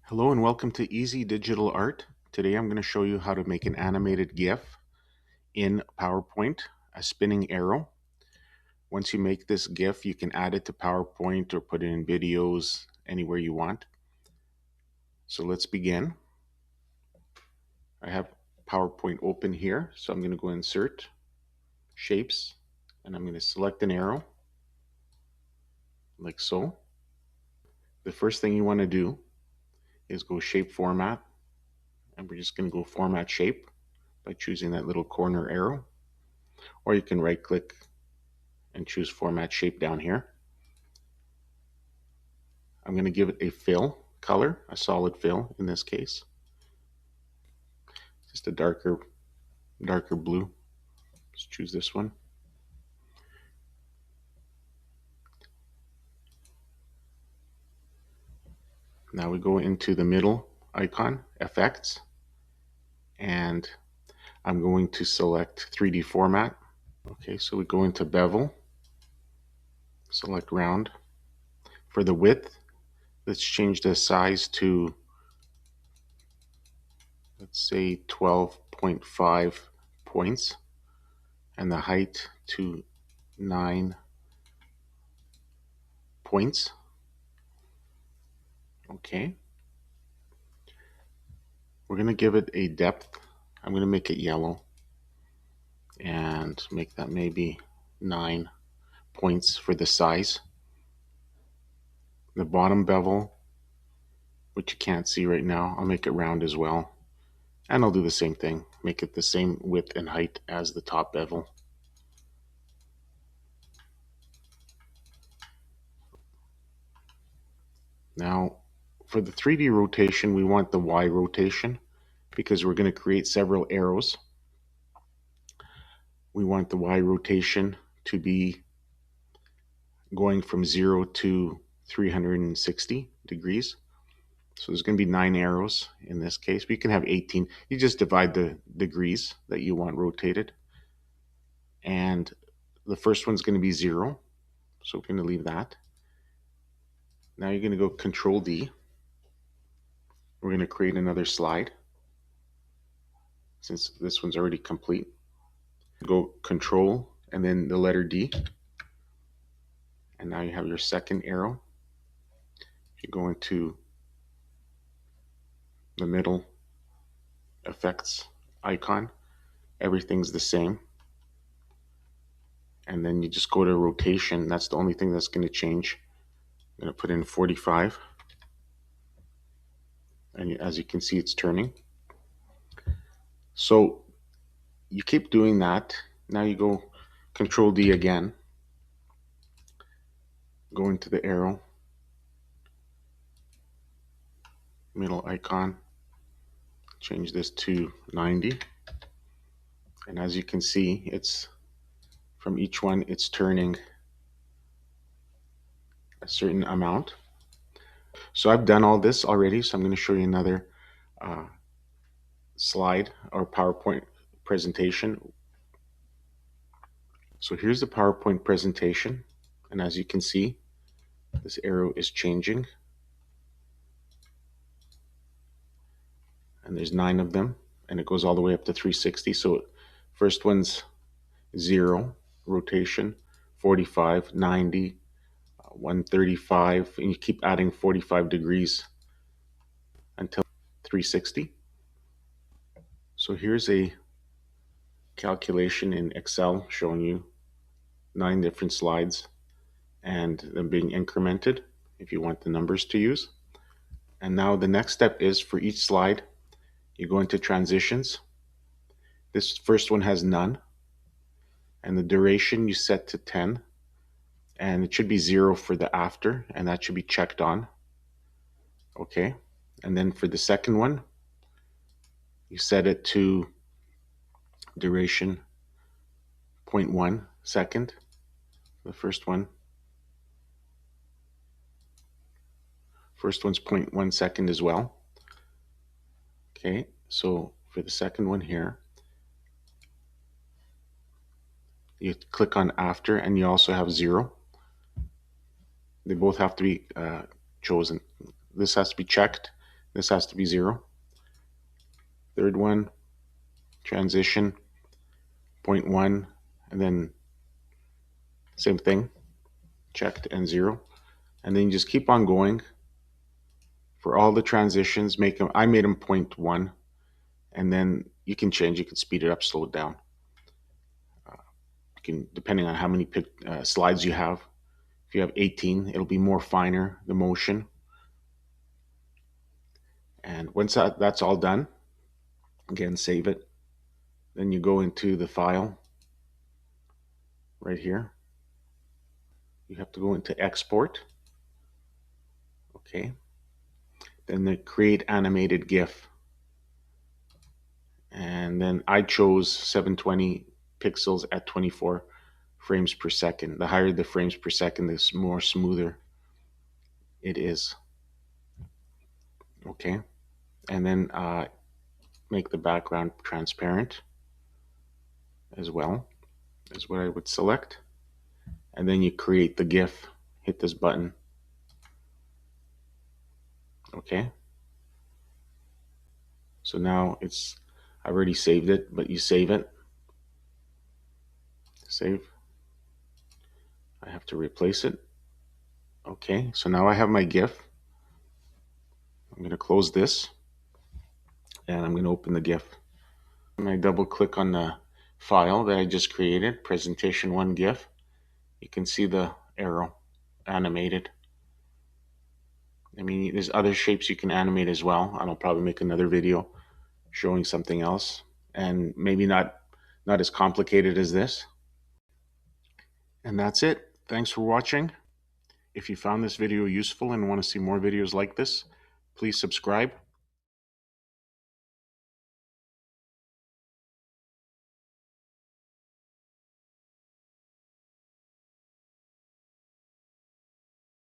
Hello and welcome to Easy Digital Art. Today I'm going to show you how to make an animated GIF in PowerPoint, a spinning arrow. Once you make this GIF, you can add it to PowerPoint or put it in videos anywhere you want. So let's begin. I have PowerPoint open here, so I'm going to go Insert, Shapes, and I'm going to select an arrow, like so. The first thing you want to do is go Shape Format, and we're just going to go Format Shape by choosing that little corner arrow. Or you can right click and choose Format Shape down here. I'm going to give it a fill color, a solid fill in this case. Just a darker blue. Let's choose this one. Now we go into the middle icon, Effects, and I'm going to select 3D Format. Okay, so we go into Bevel, select Round. For the width, let's change the size to, let's say 12.5 points, and the height to 9 points. Okay. We're going to give it a depth. I'm going to make it yellow and make that maybe 9 points for the size. The bottom bevel, which you can't see right now, I'll make it round as well. And I'll do the same thing, make it the same width and height as the top bevel. Now, for the 3D rotation, we want the Y rotation because we're going to create several arrows. We want the Y rotation to be going from 0 to 360 degrees. So there's going to be 9 arrows in this case, but you can have 18. You just divide the degrees that you want rotated. And the first one's going to be 0. So we're going to leave that. Now you're going to go Control D. We're going to create another slide. Since this one's already complete. Go Control and then the letter D. And now you have your second arrow. If you go into the middle effects icon, everything's the same. And then you just go to rotation. That's the only thing that's going to change. I'm going to put in 45. And as you can see, it's turning. So you keep doing that. Now you go Control D again. Go into the arrow. Middle icon. Change this to 90. And as you can see, it's from each one, it's turning a certain amount. So I've done all this already, so I'm going to show you another slide or PowerPoint presentation. So here's the PowerPoint presentation, and as you can see, this arrow is changing, and there's 9 of them, and it goes all the way up to 360. So first one's 0 rotation, 45, 90, 135, and you keep adding 45 degrees until 360. So here's a calculation in Excel showing you 9 different slides and them being incremented if you want the numbers to use. And now the next step is for each slide, you go into transitions. This first one has none, and the duration you set to 10, and it should be 0 for the after, and that should be checked on. Okay, and then for the second one, you set it to duration 0.1 second. The first one's 0.1 second as well. Okay, so for the second one here, you click on after, and you also have 0. They both have to be chosen. This has to be checked. This has to be 0. Third one, transition, 0.1, and then same thing, checked and 0. And then you just keep on going for all the transitions. Make them, I made them 0.1, and then you can change. You can speed it up, slow it down. You can, depending on how many slides you have. If you have 18, it'll be more finer, the motion. And once that's all done, again, save it. Then you go into the file right here. You have to go into export. Okay. Then the create animated GIF. And then I chose 720 pixels at 24 frames per second. The higher the frames per second, the more smoother it is. Okay. And then make the background transparent as well, is what I would select. And then you create the GIF. Hit this button. Okay. So now it's, I already saved it, but you save it. Save. I have to replace it. Okay, so now I have my GIF. I'm going to close this and I'm going to open the GIF. When I double click on the file that I just created, presentation 1 GIF, you can see the arrow animated. I mean, there's other shapes you can animate as well, and I'll probably make another video showing something else, and maybe not as complicated as this. And that's it. Thanks for watching. If you found this video useful and want to see more videos like this, please subscribe.